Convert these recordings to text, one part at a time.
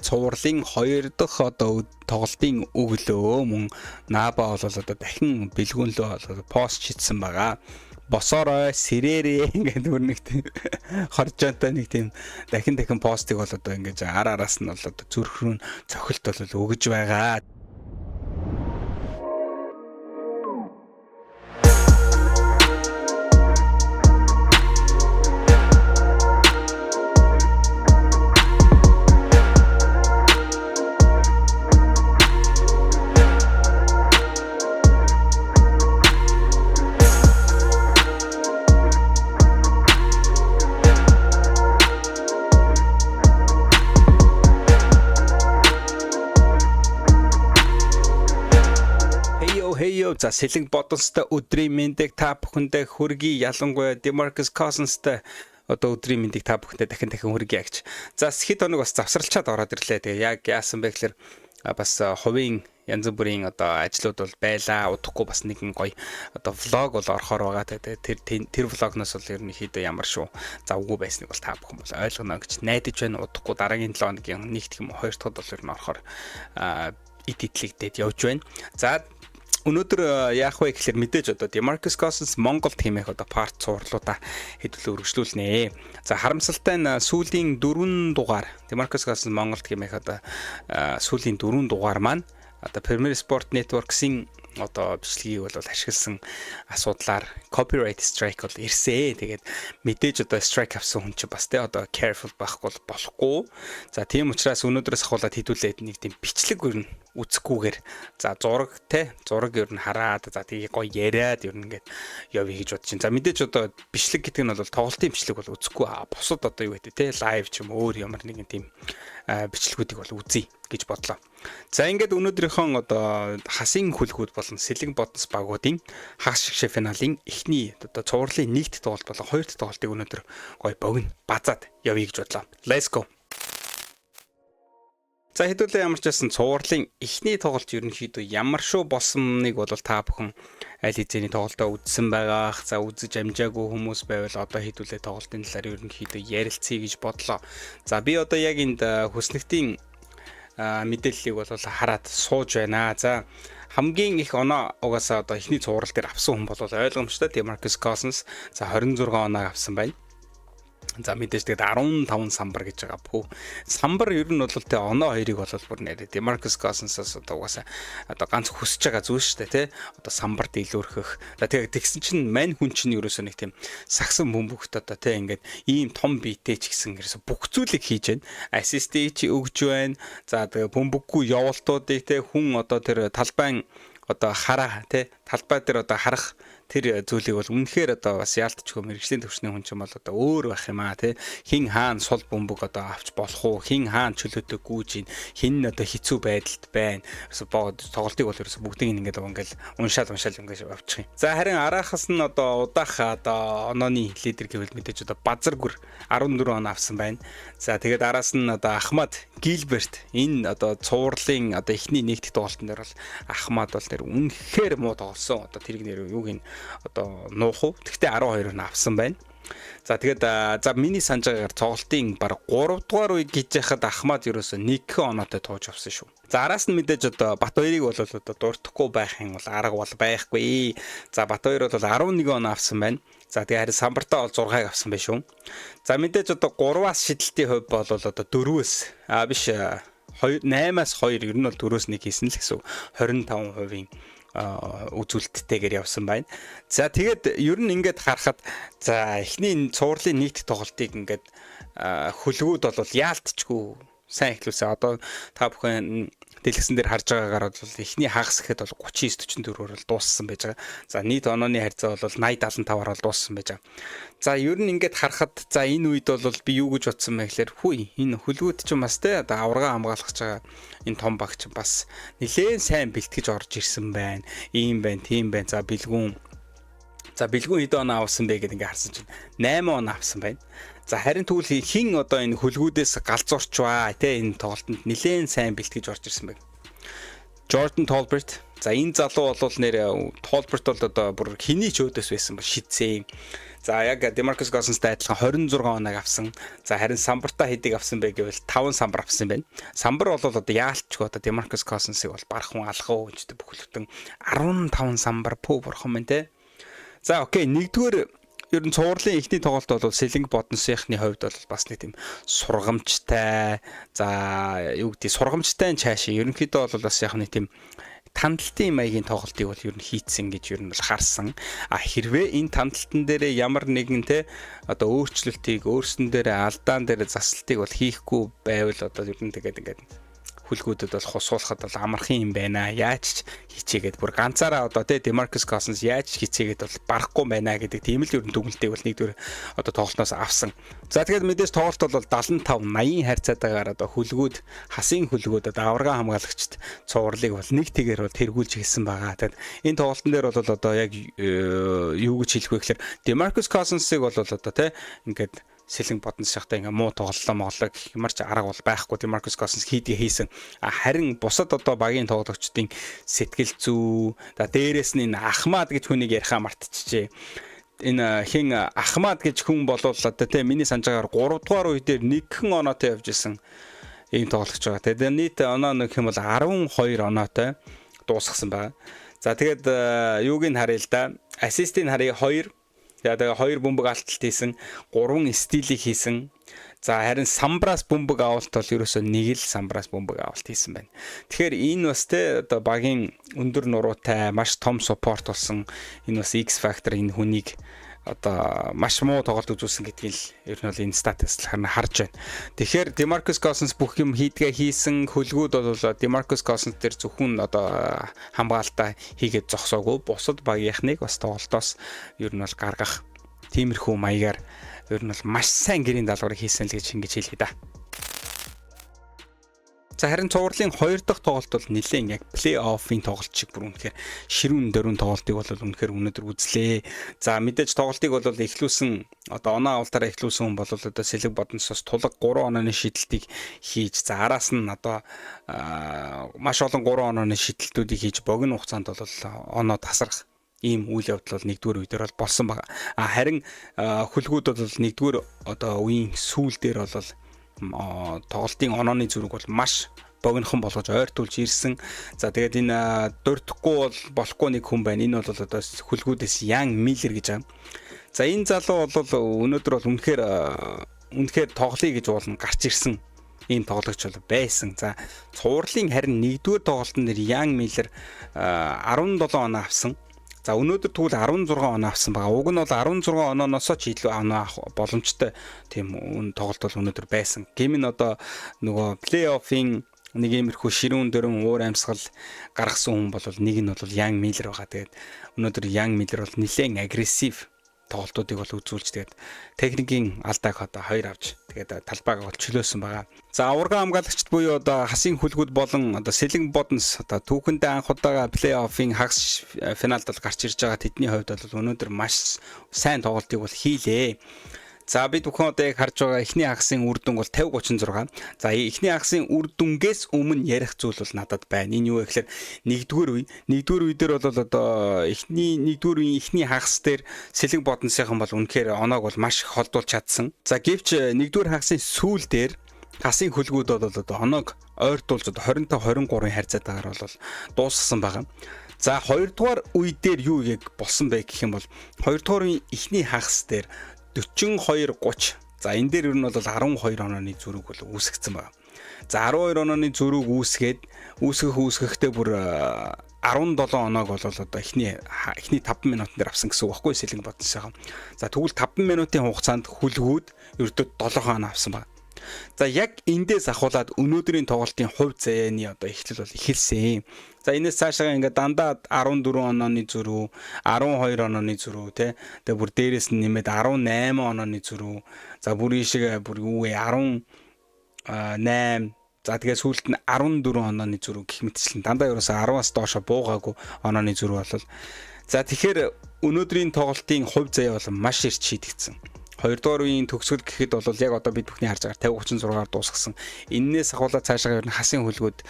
цувралын 2 дахь одоо тоглолтын өглөө мөн Наба бол одоо дахин бэлгүүнлөө пост хийсэн байгаа. Босорой сэрээрээ ингээд нэг тийм хоржонтой нэг тийм дахин постыг бол одоо ингээд араас нь бол одоо зүрх рүү цохилт бол өгж байгаа. За сэлэг бодолстой өдрийн мэндийг та бүхэндээ хүргэе. Ялангуяа Demarcus Cousins-тай одоо өдрийн мэндийг та бүхэндээ дахин хүргэе гэж. За хэд хоног бас завсралчаад ороод ирлээ. Тэгээ яг яасан бэ гэхээр бас хувийн янз бүрийн одоо ажлууд бол байлаа. Удахгүй бас нэгэн гоё одоо влог бол орохоор байгаа. Тэр влогноос бол ерөнхийдөө ямар шүү завгүй байсныг бол та бүхэн бол ойлгоно гэж найдаж байна. Удахгүй дараагийн 7 хоногийн нэгт юм 2 дахь бол ер нь орохоор эдитлэгдээд явж байна. За өнөөдөр яах вэ гэхээр мэдээж одоо Demarcus Cousins Монгол тимээх одоо парт цуурлуудаа хэдүүлээ өргөжлүүлнэ. За харамсалтай нь сүүлийн 4 дугаар Demarcus Cousins Монгол тимээх одоо сүүлийн 4 дугаар маань одоо Premier Sport Networks-ийн одоо бичлэгийг бол ашигласан асуудлаар copyright strike бол ирсэн. Тэгээд мэдээж одоо strike авсан хүн чинь бас тэ одоо careful байхгүй болохгүй. За тийм учраас өнөөдрөөс ахуулаад хэдүүлээд нэг тийм бичлэг ер нь үзэхгүйгээр за зураг ер нь хараад за тийг гоё яриад ер нь ингээд явъя гэж бодож байна. За мэдээж одоо бичлэг гэдэг нь бол тоглолтын бичлэг бол үзэхгүй. Бусад одоо юу гэдэг те лайв ч юм өөр ямар нэгэн тийм бичлэгүүдийг бол үзье гэж бодлоо. За ингээд өнөөдрийнхөө одоо хасын хүлгүүд болон сэлэг бодос багуудын хагас шигшээ финалийн эхний одоо цувралын нэгт тоглолт болон хоёр дахь тоглолтыг өнөөдөр гоё богино базаад явъя гэж бодлоо. Let's go. За хэдүүлээ ямар ч байсан цувралын эхний тоглолт ерөнхийдөө ямар шүү болсоныг бол та бүхэн аль хэзээний тоглолтоо үзсэн байгаах. За үзэж амжаагүй хүмүүс байвал одоо хэдүүлээ тоглолтын талаар ерөнхийдөө ярилцъя гэж бодлоо. За би одоо яг энд хүснэгтийн мэдээллийг бол хараад сууж байна. За хамгийн их оноо угаасаа одоо эхний цуврал дээр авсан хүн бол ойлгомжтой Demarcus Cousins. За 26 оноо авсан байна. За мэдээж тэгээд 15 самбар гэж байгаа бүү. Самбар ер нь бол тэ оноо хоёрыг бол бүр нэрээ Demarcus Cousins-аас одоо угаасаа одоо ганц хүсэж байгаа зүйл шүү дээ тий. Одоо самбарт илүүрхэх. За тэгээд тэгсэн чинь мань хүн чинь ерөөсөө нэг тийм сагсан бөмбөгт одоо тий ингээд ийм том биетэй ч гэсэн ерөөсөө бүх зүйлийг хийж байна. Ассистийг чи өгж байна. За тэгээд бөмбөггүй явуултуудыг тий хүн одоо тэр талбайн одоо хараа тий талбай дээр одоо харах тэр зүйлийг бол үнэхээр одоо бас яалтчгүй мэрэгжлийн төвчний хүн ч юм бол одоо өөр байх юм аа тий хин хаана сул бөмбөг одоо авч болох уу хин хаана чөлөөтэй гүйж ийн хин одоо хэцүү байдалд байна ерөөсө тоглолтыг бол ерөөсө бүгдийг ингээд уншаал ингээд авчих юм. За харин араахаас нь одоо удаах одоо онооны лидер гэвэл мэдээж одоо Базаргүр 14 оноо авсан байна. За тэгээд араас нь одоо Ахмад Гилберт энэ одоо цувралын одоо эхний нэгт тоглолтын дээр бол Ахмад бол тэр үнэхээр муу тоглосон. Одоо тэрийг нэр юуг нь одоо нуух уу. Тэгтээ 12 нь авсан байна. За тэгээд за миний санаж байгаагаар цтоглолтын баг 3 дугаар үеиг гэж яхад Ахмад ерөөсөө 1 оноотой тууж авсан шүү. За араас нь мэдээж одоо Батбаярыг бол одоо дуртахгүй байх юм бол арга бол байхгүй. За Батбаяр бол 11 оноо авсан байна. За тэгээд харин самбартаа бол 6-ыг авсан байх шүү. За мэдээж одоо 3-аас шидэлтийн хувь бол одоо 4-өөс биш 8-аас 2 ер нь бол 4-өөс 1 хийсэн л гэсэн 25% үзүүлэлттэйгээр явсан байна. За тэгээд ер нь ингээд харахад за эхний цувралын нийт тоглолтыг ингээд хөлгүүд бол яалтчгүй сайн эхлүүлсэн. Одоо та бүхэн дэлгэсэн дээр харж байгаагаар бол эхний хагас гэхэд бол 39-44-оор бол дууссан байж байгаа. За нийт онооны харьцаа бол 80-75-аар бол дууссан байж байгаа. За ер нь ингээд харахад за энэ үед бол би юу гэж бодсон бэ гэхээр хүй энэ хөлгүүд ч бас те одоо аварга хамгаалах байгаа энэ том багч бас нэлээд сайн бэлтгэж орж ирсэн байна. Ийм байна, тийм байна. За бэлгүүн хэд оноо авсан бэ гэдээ ингээд харсан чинь 8 оноо авсан байна. За харин тэгвэл хин одоо энэ хөлгүүдээс галзуурчваа те энэ тоглолтод нэлээд сайн бэлтгэж орж ирсэн байна. Jordan Tolbert. За энэ залуу бол нэр Tolbert бол одоо бүр хэний ч өөдөөс байсан бол шидсэн. За яг DeMarcus Cousins-тай адилхан 26 оног авсан. За харин самбартаа хэдийг авсан бэ гэвэл 5 самбар авсан байна. Самбар бол одоо яалтчгүй одоо DeMarcus Cousins-ыг бол бархан алхах үедээ бүхэлдэн 15 самбар бурхан байна те. За окей, нэгдүгээр ер нь цувралын эхний тоглолт бол Selling Buttons-ийнхний хувьд бол бас нэг тийм сургамжтай. За юу гэдэг сургамжтай чаашаа ерөнхийдөө бол бас яг нэг тийм тандалтын маягийн тоглолтыг бол ер нь хийцэн гэж ер нь бол харсан. Хэрвээ энэ тандалтан дээр ямар нэгэн те одоо өөрчлөлтийг өөрсөн дээр алдаан дээр засалтыг бол хийхгүй байвал одоо ер нь тэгээд ингээд хүлгүүдэд бол хусуулахад бол амархан юм байна. Яаж ч хичээгээд бүр ганцаараа одоо те DeMarcus Cousins яаж хичээгээд бол барахгүй байна гэдэг тийм л ер нь дүгнэлтийг бол нэгдүгээр одоо тоглолтоос авсан. За тэгээд мэдээж тоглолт бол 75-80 харьцаатайгаар одоо хүлгүүд хасын хүлгүүд одоо аварга хамгаалагчд цувралыг бол нэг тэгээр бол тэргүүлж хэлсэн байгаа. Тэгээд энэ тоглолтын дээр бол одоо яг юу гэж хэлэх вэ гэхээр DeMarcus Cousins-ыг бол одоо те ингээд Selling Buttons-тай ингээ муу тоглолоо ямар ч арга бол байхгүй DeMarcus Cousins хийсэн. Харин бусад одоо багийн тоглогчдын сэтгэл зүй дээрээс нь энэ Ахмад гэж хүнийг ярихаа мартчихжээ. Энэ хин Ахмад гэж хүн болол одоо те миний санджаагаар 3 дугаар үе дээр нэгхэн оноотой явж исэн ийм тоглогч байгаа. Тэгээд нийт оноо нэг юм бол 12 оноотой дуусгасан байгаа. За тэгээд юуг нь харъя л да. Ассистийн харъя 2. Тэгээд 2 бөмбөг алдалт хийсэн, 3 стилийг хийсэн. За харин самбраас бөмбөг авалт бол ерөөсөө нэг л самбраас бөмбөг авалт хийсэн байна. Тэгэхээр энэ бас те одоо багийн өндөр нуруутай маш том суппорт болсон энэ бас X factor энэ хүнийг одоо маш муу тоглолт үзүүлсэн гэдгийг л ер нь бол энэ статистик харж байна. Тэгэхээр DeMarcus Cousins бүх юм хийдгээ хийсэн, хөлгүүд бол DeMarcus Cousins дээр зөвхөн одоо хамгаалтаа хийгээд зогсоогүй бусад багийнхныг бас тоглолтоос ер нь бол гаргах тиймэрхүү маягаар ер нь бол маш сайн гэрийн даалгаврыг хийсэн л гэж ингэж хэлье да. За харин цувралын 2 дахь тоглолт бол нэлээд яг плей-оффын тоглолт шиг бүр үнэхээр ширүүн дөрвөн тоглолтыг бол үнэхээр өнөөдөр үзлээ. За мэдээж тоглолтыг бол эхлүүлсэн одоо оноо авалтаараа эхлүүлсэн хүн бол одоо Selling Buttons-оос тулаг 3 онооны шидэлтийг хийж за араас нь одоо маш олон 3 онооны шидэлтүүдийг хийж богино хугацаанд бол оноо тасрах ийм үйл явдал бол нэгдүгээр үе дээр бол болсон байгаа. Харин хүлгүүд бол нэгдүгээр одоо үеийн сүүл дээр бол тоглолтын онооны зүрэг бол маш богинохон болгож ойртуулж ирсэн. За тэгээд энэ дурдахгүй бол болохгүй нэг хүн байна. Энэ бол одоо хүлгүүдээс Young Miller гэж байгаа. За энэ залуу бол өнөөдөр бол үнэхээр тоглоё гэж уулна гарч ирсэн ийм тоглогч бол байсан. За цувралын харин нэгдүгээр тоглолтын дээр Young Miller 17 оноо авсан. За өнөөдөр тэгвэл 16 оноо авсан байгаа. Уг нь бол 16 онооноос ч илүү оноо авах боломжтой тийм тоглолт бол өнөөдөр байсан. Гэм нь одоо нөгөө плей-оффын нэг иймэрхүү ширүүн дөрөн уур амьсгал гаргасан хүн бол нэг нь бол Young Miller байгаа. Тэгээд өнөөдөр Young Miller бол нэлээд агрессив тоглолтуудыг бол үзүүлж тэгээд техникийн алдааг одоо 2 авч тэгээд талбайгаа бол чөлөөсөн байгаа. За аварга хамгаалагчд буюу одоо хасын хүлгүүд болон одоо Selling Buttons одоо түүхэндээ анх удаага плей-оффын хагас финалд бол гарч ирж байгаа тэдний хувьд бол өнөөдөр маш сайн тоглолтыг бол хийлээ. За бид бүхэн одоо яг харж байгаа эхний хагасын үр дүн бол 50-36. За эхний хагасын үр дүнгээс өмнө ярих зүйл бол надад байна. Энэ юу вэ гэхээр нэгдүгээр үе дээр бол одоо нэгдүгээр үеийн эхний хагас дээр Selling Buttons-ийнхан бол үнэхээр оноог бол маш их холдуулж чадсан. За гэвч нэгдүгээр хагасын сүүл дээр хасын хөлгүүд бол одоо оноог ойртуулж 25-23-ын харьцаатайгаар бол дуусгасан байгаа. За 2 дугаар үе дээр юу яг болсон бэ гэх юм бол 2 дугаар үеийн эхний хагас дээр 42-30. За энэ дээр ер нь бол 12 онооны зүрэг бол үүсгэсэн байна. За 12 онооны зүрэг үүсгэхдээ бүр 17 оноог бол одоо эхний 5 минутын дээр авсан гэсэн үг байхгүй Selling Buttons-ийнхан. За тэгвэл 5 минутын хугацаанд хүлгүүд ердөө 7 оноо авсан байна. За яг эндээс ахуулаад өнөөдрийн тоглолтын хувь заяаны одоо эхлэл бол эхэлсэн. За энэс цаашаа ингээд дандаа 14 онооны зүрүү, 12 онооны зүрүү тий. Тэгээ бүр дээрээс нь нэмээд 18 онооны зүрүү. За бүр ийшээ бүр юу вэ 18. За тэгээ сүүлд нь 14 онооны зүрүү гэх мэтчлэн дандаа ерөөсөө 10-аас доошо буугаагүй онооны зүрүү болол. За тэгэхээр өнөөдрийн тоглолтын хувь заяа бол маш эрт шийдэгдсэн. 2 дугаар үеийн төгсгөл гэхэд бол яг одоо бид бүхний харж байгаа 50-36-аар дуусгасан. Иннээс ахуулаад цаашаа ер нь хасын хөлгүүд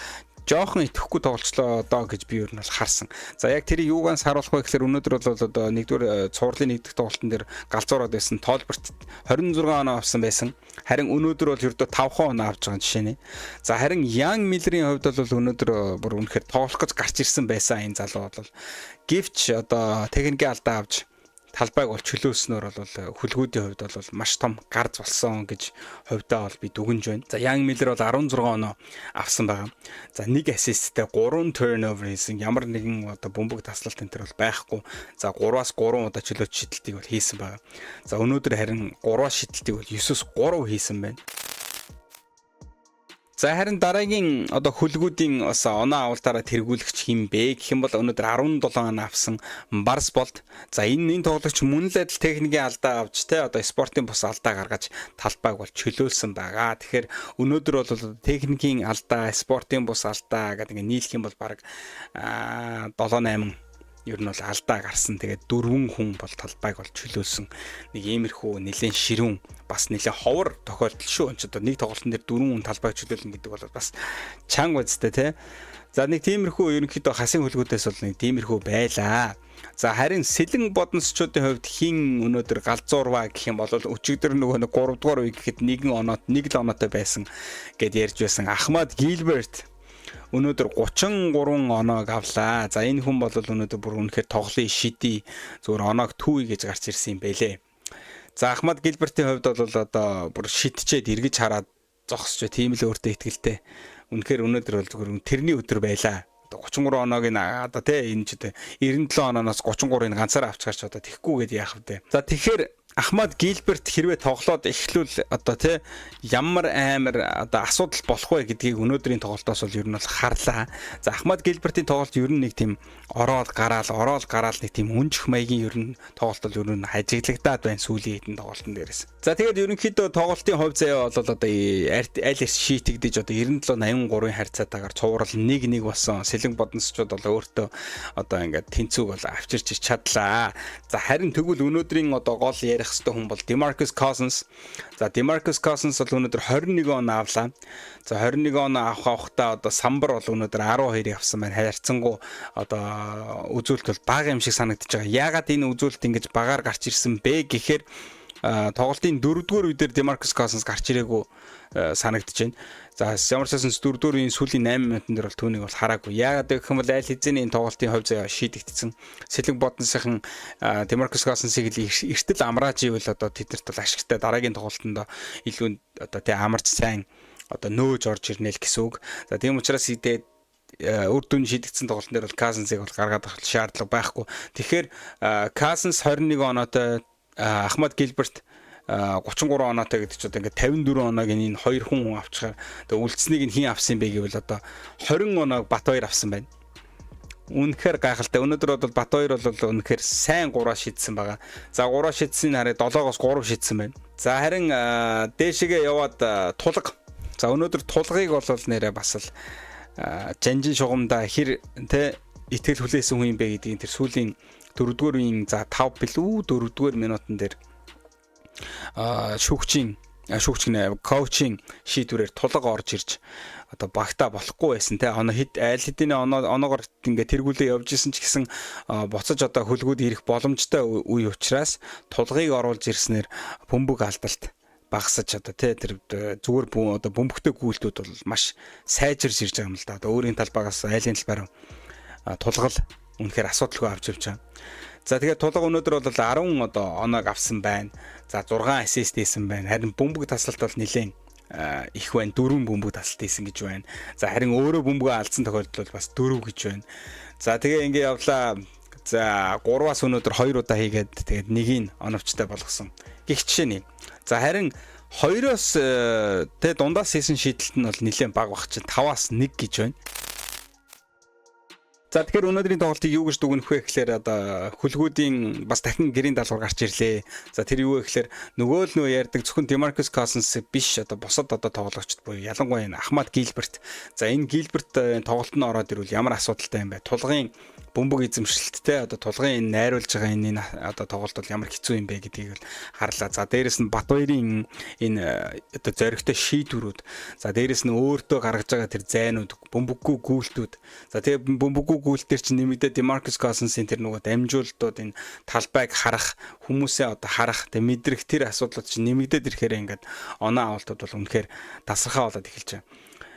жоохон итгэхгүй тоглолцлоо доо гэж би ер нь бол харсан. За яг тэрийг юугаас харуулах вэ гэхээр өнөөдөр бол одоо нэгдүгээр цувралын нэгдэх тоглолтын дээр галзуураад байсан. Тоолберт 26 оноо авсан байсан. Харин өнөөдөр бол ердөө 5 оноо авч байгаа жишээ нь. За харин Ян Миллерийн хувьд бол өнөөдөр бүр үнэхээр тоглох гэж гарч ирсэн байсан энэ залуу бол. Гэвч одоо техникийн алдаа авч талбайг бол чөлөөснөөр бол хүлгүүдийн хувьд бол маш том гарц болсон гэж хувьдаа бол би дүгнж байна. За Ян Миллер бол 16 оноо авсан байгаа. За 1 ассисттэй 3 turnover хийсэн. Ямар нэгэн одоо бөмбөг таслалт энэ төр бол байхгүй. За 3-аас 3 удаа чөлөөт шидэлтийг бол хийсэн байгаа. За өнөөдөр харин 3-аас шидэлтийг бол 9-с 3 хийсэн байна. За харин дараагийн одоо хүлгүүдийн бас оноо авалтаараа тэргүүлэгч хин бэ гэх юм бол өнөөдөр 17 оноо авсан Барсболт. За энэ тоглогч мөн л адил техникийн алдаа авч те одоо спортын бус алдаа гаргаж талбайг бол чөлөөлсөн байгаа. Тэгэхээр өнөөдөр бол техникийн алдаа, спортын бус алдаа гэдэг ингээ нийлэх юм бол баг 7-8 ер нь бол алдаа гарсан. Тэгээд 4 хүн бол талбайг бол чөлөөлсөн. Нэг иймэрхүү нэлээд ширүүн бас нэлээд ховор тохиолдол шүү. Энд ч одоо нэг тоглолтын дээр 4 хүн талбайг чөлөөлнө гэдэг бол бас чанга үстэй тий. За нэг тиймэрхүү ерөнхийдөө хасын хөлгүүдээс бол нэг тиймэрхүү байлаа. За харин сэлэн бодносчуудын хувьд хин өнөөдөр галзуурваа гэх юм бол өчигдөр нөгөө 3 дугаар үе гэхэд 1 оноод 1 л оноотой байсан гэд ярьж байсан Ахмад Гилберт өнөөдөр 33 оноог авлаа. За энэ хүн бол өнөөдөр бүр үнэхээр тоглолын шидий зүгээр оноог түүе гэж гарч ирсэн юм байлээ. За Ахмад Гилбертийн хувьд бол одоо бүр шидчээд эргэж хараад зогсож тийм л өөртөө ихтгэлтэй. Үнэхээр өнөөдөр бол зүгээр тэрний өдөр байлаа. 33 оноог одоо тий энэ ч одоо 97 онооноос 33-ыг ганцаараа авчгаарч одоо тэхгүй гэдээ яах вэ? За тэгэхээр Ахмад Гилберт хэрвээ тоглоод эхлүүл одоо тий ямар амар одоо асуудал болох вэ гэдгийг өнөөдрийн тоглолтоос бол ер нь бол харлаа. За Ахмад Гилбертийн тоглолт ер нь нэг тийм ороод гараал нэг тийм өнжих маягийн ер нь тоглолт бол ер нь хажиглагдаад байна сүүлийн хэдэн тоглолтын дээрээс. За тэгээд ерөнхийдөө тоглолтын хувь заяа бол одоо аль шийтэгдэж одоо 97-83-ын харьцаатаагаар цуврал 1-1 болсон. Сэлэн бодносчууд бол өөртөө одоо ингээд тэнцүүг бол авчирч чадлаа. За харин тэгвэл өнөөдрийн одоо гол ярих хэвээр хүн бол DeMarcus Cousins. За DeMarcus Cousins бол өнөөдөр 21 оноо авлаа. За 21 оноо авахтаа одоо самбар бол өнөөдөр 12-ыг авсан байна. Харьцангуй одоо үзүүлэлт бол бага юм шиг санагдаж байгаа. Яагаад энэ үзүүлэлт ингэж багаар гарч ирсэн бэ гэхээр тоглолтын 4-р үедэр DeMarcus Cousins гарч ирээгүй санагдаж байна. За ямар ч байсан 4-р үеийн сүүлийн 8 минутын дээр бол түүнийг бол хараагүй. Яагаад гэх юм бол аль хэзээний тоглолтын хувь заяа шийдэгдсэн. Сэлэг бодносынхан DeMarcus Cousins-ыг эртэл амрааж ивэл одоо тэднэрт бол ашигтай дараагийн тоглолтонд илүү одоо тий амарч сайн одоо нөөж орж ирнэ л гэсэн үг. За тийм учраас идээд үр дүн шийдэгдсэн тоглолтын дээр бол Cousins-ыг бол гаргаад авах шаардлага байхгүй. Тэгэхээр Cousins 21 оноотой Ахмад Гилберт 33 оноотой гэдэг чинь одоо ингээд 54 оноог энэ хоёр хүн авчихаар тэгээ үлдсэнийг нь хэн авсан бэ гэвэл одоо 20 оноог Батбаяр авсан байна. Үнэхээр гайхалтай. Өнөөдөр бол Батбаяр бол үнэхээр сайн 3 шидсэн байгаа. За 3 шидсэний хараа 7-оос 3 шидсэн байна. За харин дээшгээ яваад тулга. За өнөөдөр тулгыг бол нэрээ бас л жанжин шугамда хэр тэ итгэл хүлээсэн хүн юм бэ гэдгийг тэр сүүлийн 4-р үеийн за 5 билүү 4-р минутан дээр шүүгчийн коучинг шийдвэрээр тулга орж ирж одоо багтаа болохгүй байсан те оноо хэд аль хэдийн оноогоор ингээ тэргүүлээ явж исэн ч гэсэн буцаж одоо хөлгүүд ирэх боломжтой үе учраас тулгыг оруулж ирснээр бөмбөг алдалт багасаж одоо тэр зүгээр одоо бөмбөгтэй гүйлтүүд бол маш сайжирж ирж байгаа юм л да. Одоо өөрийн талбайгаас айлын талбаар тулгал үнэхээр асуудалгүй авч явж байгаа. За тэгээд тулга өнөөдөр бол 10 одоо оноог авсан байна. За 6 ассист хийсэн байна. Харин бөмбөг таслалт бол нэлээд их байна. 4 бөмбөг таслалт хийсэн гэж байна. За харин өөрөө бөмбөгөө алдсан тохиолдол бас 4 гэж байна. За тэгээ ингээ явлаа. За 3-аас өнөөдөр 2 удаа хийгээд тэгээд нэгийг оновчтой болгосон. Гэх жишээ нь. За харин 2-оос тэ дундаас хийсэн шийдэлт нь бол нэлээд бага баг чинь 5-аас 1 гэж байна. За тэгэхээр өнөөдрийн тоглолтыг юу гэж дүгнэх вэ гэхээр одоо хөлгүүдийн бас дахин гэрийн даалгавар гарч ирлээ. За тэр юу вэ гэхээр нөгөө ярьдаг зөвхөн DeMarcus Cousins биш одоо бусад одоо тоглогчд буюу ялангуяа Ахмад Гилберт. За энэ Гилберт тоглолтод ороод ирвэл ямар асуудалтай юм бэ? Тулгын бөмбөг эзэмшилттэй одоо тулгын энэ найруулж байгаа энэ одоо тоглолт бол ямар хэцүү юм бэ гэдгийг бол харлаа. За дээрэс нь Батбаярын энэ одоо зоригтой шийдвэрүүд, за дээрэс нь өөртөө гаргаж байгаа тэр зайнууд, бөмбөггүй гүйлтүүд. За тэгээ бөмбөггүй гүйлтэр чинь нэмэгдээ Demarcus Cousins-ийн тэр нөгөө дамжуултууд, энэ талбайг харах, хүмүүсээ одоо харах, тэгээ мэдрэх тэр асуудлууд чинь нэмэгдээд ирэхээр ингээд оноо авалтууд бол үнэхээр тасархаа болоод эхэлж байна.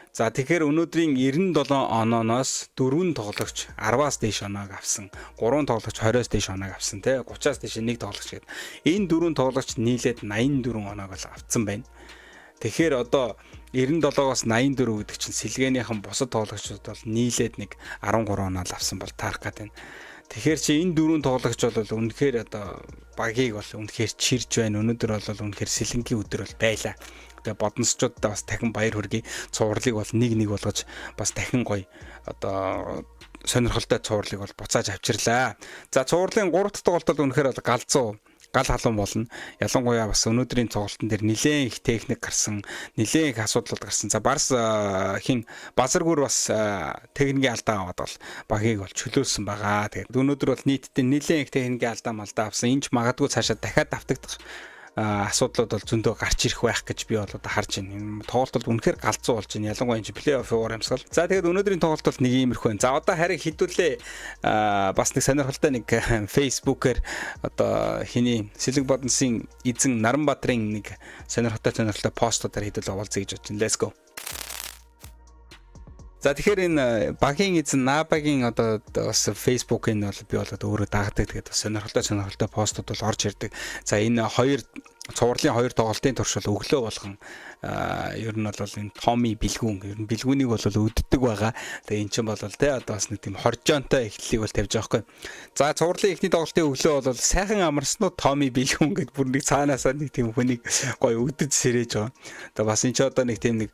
За тэгэхээр өнөөдрийн 97 онооноос 4 тоглогч 10-аас дээш оноог авсан, 3 тоглогч 20-оос дээш оноог авсан, тий 30-аас дээш нэг тоглогч гэдэг. Энэ 4 тоглогч нийлээд 84 оноог л авсан байна. Тэгэхээр одоо 97-оос 84 гэдэг чинь сэлгээнийхэн бусад тоглогчдод бол нийлээд нэг 13 оноо л авсан бол таарах гэдэг. Тэгэхээр чи энэ 4 тоглогч бол үнэхээр одоо багийг бол үнэхээр чирж байна. Өнөөдөр бол үнэхээр сэлэнгийн өдөр бол байлаа. Тэгээ бодносчуудаа бас дахин баяр хүргэе. Цувралыг бол нэг болгож бас дахин гоё одоо сонирхолтой цувралыг бол буцааж авчирлаа. За цувралын 3 дахь тоглолт бол үнэхээр бол галзуу гал халуун болно. Ялангуяа бас өнөөдрийн тоглолтын дээр нэлээд их техник гарсан, нэлээд их асуудлууд гарсан. За Барс хин Базаргүр бас техникийн алдаа аваад бол багийг бол чөлөөлсөн байгаа. Тэгээд өнөөдөр бол нийтдээ нэлээд их техникийн алдаа авсан. Энд ч магадгүй цаашаа дахиад давтагдах асуудлууд бол зөндөө гарч ирэх байх гэж би бол одоо харж байна. Энэ тоглолт бол үнэхээр галзуу болж байна. Ялангуяа энэ плей-офф уур амьсгал. За тэгээд өнөөдрийн тоглолт бол нэг иймэрхүү байна. За одоо харин хэдүүлээ бас нэг сонирхолтой нэг Facebook-ээр одоо хиний Сэлэг Бодносын эзэн Наранбаатарын нэг сонирхолтой постуудаар хэдүүлээ уулзъя гэж бодчих. Let's go. За тэгэхээр энэ багийн эзэн Набагийн одоо бас Facebook-ын бол би бол өөрөө дагдаг. Тэгээд сонирхолтой постууд бол орж ирдэг. За энэ хоёр цувралын хоёр тоглолтын турш бол өглөө болгон ер нь бол энэ Томи бэлгүүн ер нь бэлгүүнийг бол өддөг байгаа. Тэгээ эн чинь бол те одоо бас нэг тийм хоржоонтой эхлэлийг бол тавьж байгаа хгүй. За цувралын эхний тоглолтын өглөө бол сайхан амарснууд Томи бэлгүүн гэд бүр нэг цаанаасаа нэг тийм хүнийг гоё өдөж сэрэж байгаа. Тэгээ бас энэ ч одоо нэг тийм нэг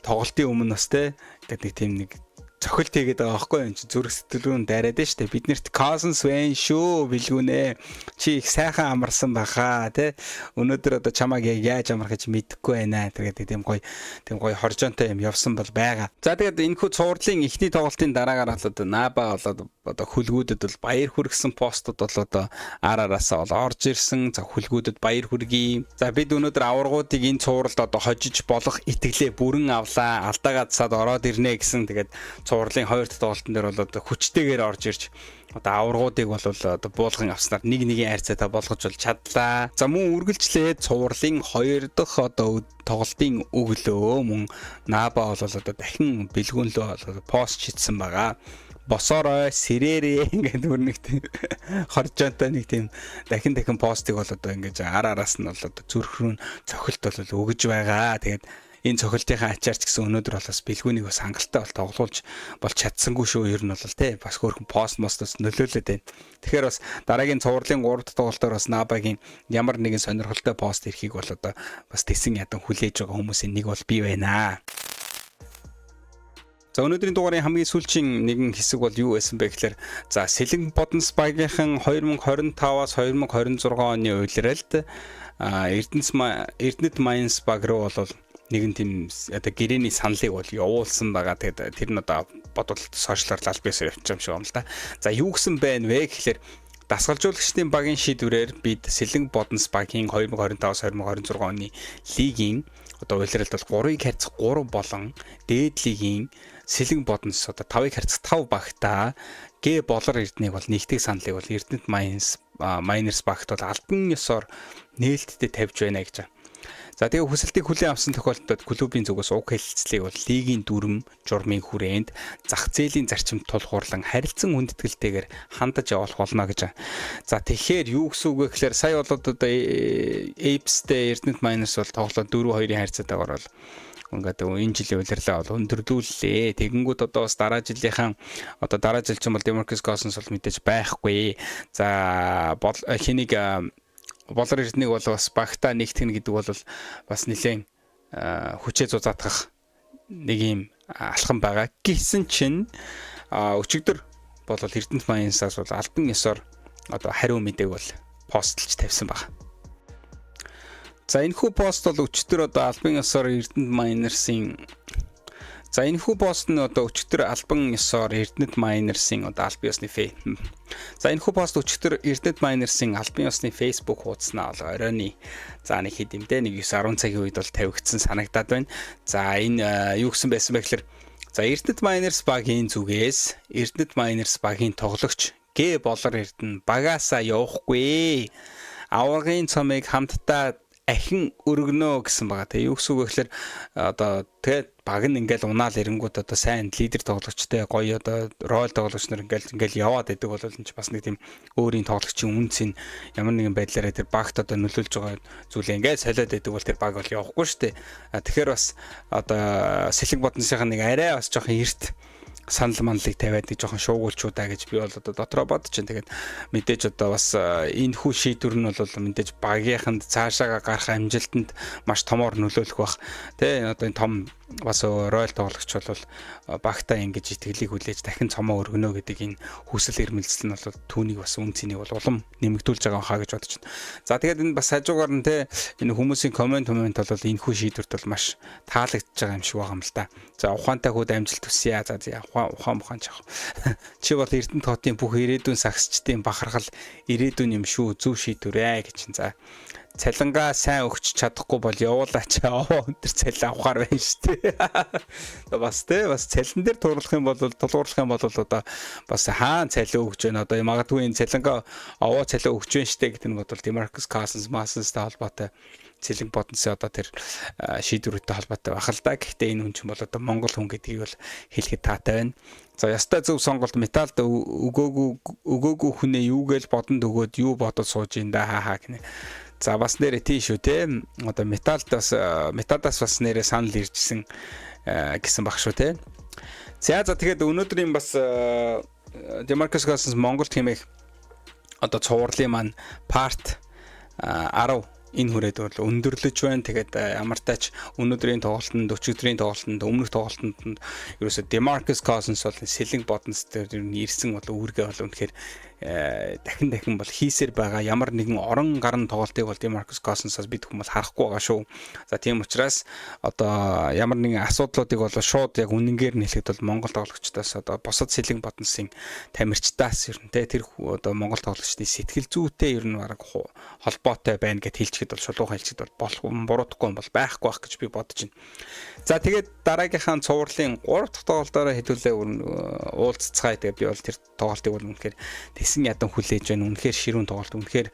тоглолтын өмнө бас те гэдэг нэг тийм нэг цохилт хийгээд байгаа байхгүй юм чи зүрх сэтгэл рүү дайраад штэ биднэрт Cousins байна шүү бэлгүүнэ чи их сайхан амарсан баха те өнөөдөр одоо чамааг яаж амархаж мэдэхгүй байна тэгээд тийм гоё хоржоонтой юм явсан бол байгаа. За тэгээд энэхүү цувралын эхний тоглолтын дараагаар бол одоо Наба болоод одоо хүлгүүдэд бол баяр хүргэсэн постууд бол одоо араасаа бол орж ирсэн. За хүлгүүдэд баяр хүргэе. За бид өнөөдөр аваргуудыг энэ цувралд одоо хожиж болох итгэлээ бүрэн авлаа. Алдаагаа цаад ороод ирнэ гэсэн тэгээд цувралын хоёр дахь тоглолтын дээр бол одоо хүчтэйгээр орж ирж одоо аваргуудыг бол одоо буулган авснаар нэг-нэгний харьцаатай болгож бол чадлаа. За мөн үргэлжлээд цувралын хоёр дахь одоо тоглолтын өглөө мөн Наба бол одоо дахин бэлгүүнлөө пост шийдсэн байгаа. Босорой сэрээрээ ингээд бүр нэг тийм хоржоонтой нэг тийм дахин постыг бол одоо ингээд араас нь бол одоо зүрх рүү цохилт бол өгж байгаа. Тэгээд энэ цохилтынхаа ачаар ч гэсэн өнөөдөр бол бас бэлгүүнийг бас хангалттай бол тоглуулж бол чадсангүй шүү. Ер нь бол те бас хөөрхөн постмостос нөлөөлөд байна. Тэгэхээр бас дараагийн цувралын 3 дахь тоглолтоор бас Набагийн ямар нэгэн сонирхолтой пост ирэхийг бол одоо бас тэсэн ядан хүлээж байгаа хүмүүсийн нэг бол би байна. За өнөөдрийн дугаарын хамгийн сүүлчийн нэгэн хэсэг бол юу байсан бэ гэхээр за Сэлэг Боднос багийнхан 2025-аас 2026 оны улиралд Эрдэнэт Майнс баг руу бол нэгэн тийм одоо гэрээний саналыг бол явуулсан байгаа. Тэгээд тэр нь одоо бодвол сошиалар лалбасаар явчих юм шиг юм л да. За юу гэсэн байна вэ гэхээр дасгалжуулагчдын багийн шийдвэрээр бид Сэлэг Боднос багийн 2025-аас 2026 оны лигийн одоо улиралд бол 3-ыг харьцах 3 болон дээд лигийн Сэлэг Боднос одоо 5-ыг харьцах 5 багтаа Г болор Эрдэнэийг бол нэгтгэх саналыг бол Эрдэнэт Майнерс багт бол албан ёсоор нээлттэй тавьж байна гэж. За тэгээ хүсэлтийг хүлээн авсан тохиолдолд клубын зүгээс уг хэлэлцлийг бол лигийн дүрм журмын хүрээнд зах зээлийн зарчимд тулгуурлан харилцан хүндэтгэлтэйгээр хандаж явуулах болно гэж. За тэгэхээр юу гэсэн үг вэ гэхээр сая бол одоо Apes-тэй Эрдэнэт Майнерс бол тоглоод 4-2-ын харьцаатайгаар бол ингээд энэ жилийн улирлаа бол өндөрлүүллээ. Тэгэнгүүт одоо бас дараа жилийнхэн одоо дараа жил чинь бол Demarcus Cousins бол мэдээж байхгүй. За хэнийг болор Эрдэнэийг бол бас багтаа нэгтгэн гэдэг бол бас нэлээд хүчээ зузаатгах нэг юм алхам байгаа. Гэсэн чинь өчигдөр бол Эрдэнэт Майнсаас бол албан ёсоор одоо хариу мэдээг бол постлж тавьсан байна. За энэхүү пост бол өчигдөр одоо албан ёсоор Эрдэнэт Майнерсын За энэхүү пост нь одоо өчигдөр албан ёсоор Эрдэнэт Miners-ийн одоо албан ёсны За энэхүү пост өчигдөр Эрдэнэт Miners-ийн албан ёсны Facebook хуудаснаа бол оройны нэг хэд юм дээ 9-10 цагийн үед бол тавигдсан санагдаад байна. За энэ юу гэсэн байсан бэ гэхээр за Эрдэнэт Miners багийн зүгээс Эрдэнэт Miners багийн тоглогч Г болор Эрдэнэ багаасаа явахгүй. Аваргын цомыг хамтдаа ахин өргөнөө гэсэн байгаа. Тэгээ юу гэсэн үг вэ гэхээр одоо тэгээд баг нь ингээл унаал эрэнгүүд одоо сайн лидер тоглогчтой гоё одоо рол тоглогч нар ингээл яваад байдаг бол энэ ч бас нэг тийм өөрийн тоглогчийн үнцийг ямар нэгэн байдлаараа тэр багт одоо нөлөөлж байгаа зүйлээ ингээл солиод байдаг бол тэр баг бол явахгүй шүү дээ. Тэгэхээр бас одоо сэлэг бодносынхаа нэг арай бас жоохон эрт санал манлыг тавиад нэг жоохон шуугуулчудаа гэж би бол одоо дотроо бодож байна. Тэгээд мэдээж одоо бас энэ хүү шийдвэр нь бол мэдээж багийнханд цаашаага гарах амжилтанд маш томоор нөлөөлөх бах. Тэ одоо энэ том бас рол тоглогч бол багтаа ингэж итгэлийг хүлээж дахин цомоо өргөнө гэдэг энэ хүсэл эрмэлзэл нь бол түүнийг бас үн цэнийг бол улам нэмэгдүүлж байгаа хаа гэж бодож байна. За тэгээд энэ бас хажуугаар нь тэ энэ хүмүүсийн комент бол энэ хүү шийдвэрт бол маш таалагдж байгаа юм шиг байгаа юм л да. За ухаантай хүүд амжилт хүсье. За ухаан чаах. Чи бол Эрдэнэт хотын бүх ирээдүйн сагсчдын бахархал ирээдүйн юм шүү. Зөв шийдвэрээ гэж. За цалингаа сайн өгч чадахгүй бол явуулаач аваа өнтер цалин авахар байна шүү дээ. Бас цалин дээр тулгуурлах юм бол одоо бас хаан цалин өгч байна. Одоо магадгүй энэ цалингаа аваа цалин өгч байна шүү дээ гэдэг нь бодвол Demarcus Cousins-тай холбоотой цэлэг бодносын одоо тэр шийдвэртэй холбоотой байх л да. Гэхдээ энэ хүн чинь бол одоо Монгол хүн гэдгийг бол хэлэхэд таатай байна. За ястай зөв сонголт металд өгөөгүй хүнээ юугээл бодонд өгөөд юу бодож сууж ин да хаа гинэ. За бас нэрэ тийш үү те. Одоо металдаас бас нэрэ санал иржсэн гэсэн баг шүү те. За тэгээд өнөөдрийн бас Demarcus Cousins Монгол хэмээх одоо цувралын маань part 10 энэ хүрээд бол өндөрлөж байна. Тэгээд ямар тач өнөөдрийн тоглолтод, өчигдрийн тоглолтод, өмнөх тоглолтод ерөөсө Demarcus Cousins бол сэлэг боднос дээр ирсэн бол үүргээ бол үнэхээр дахин бол хийсээр байгаа ямар нэгэн орон гарн тоглолтыг бол Demarcus Cousins-аас бид хүмүүс харахгүй байгаа шүү. За тийм учраас одоо ямар нэгэн асуудлуудыг бол шууд яг үнэнгээр нь хэлэхэд бол Монгол тоглогчдоос одоо бусад сэлэг бодносын тамирчдаас ер нь тэр одоо Монгол тоглогчдын сэтгэл зүйтэй ер нь бараг холбоотой байна гэж хэлчихэд бол шулуухан хэлчихэд бол буруудахгүй бол байхгүй байх гэж би бодож байна. За тэгээд дараагийнхаа цувралын 3 дахь тоглолтоор хэдүүлээ уулзцгаая. Тэгээд би бол тэр тоглолтыг бол үнэхээр тесэн ядан хүлээж байна. Үнэхээр ширүүн тоглолт, үнэхээр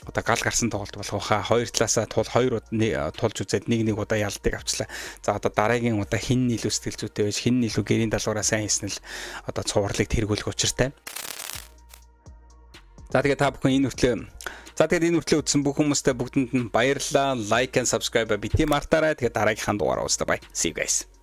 одоо гал гарсан тоглолт болох хаа. Хоёр талаасаа хоёр тулж үзээд нэг удаа ялдыг авчлаа. За одоо дараагийн удаа хин илүү сэтгэл зүйтэй байж, хин илүү гэрийн далгаараа сайн хийсэн л одоо цувралыг тэргүүлэх учиртай. За тэгээд та бүхэн энэ хүртлээ үзсэн бүх хүмүүстээ бүгдэнд нь баярлалаа. Like and subscribe бити мартаарай. Тэгээд дараагийнхаа дугаараа уулзлаа. Bye. See you guys.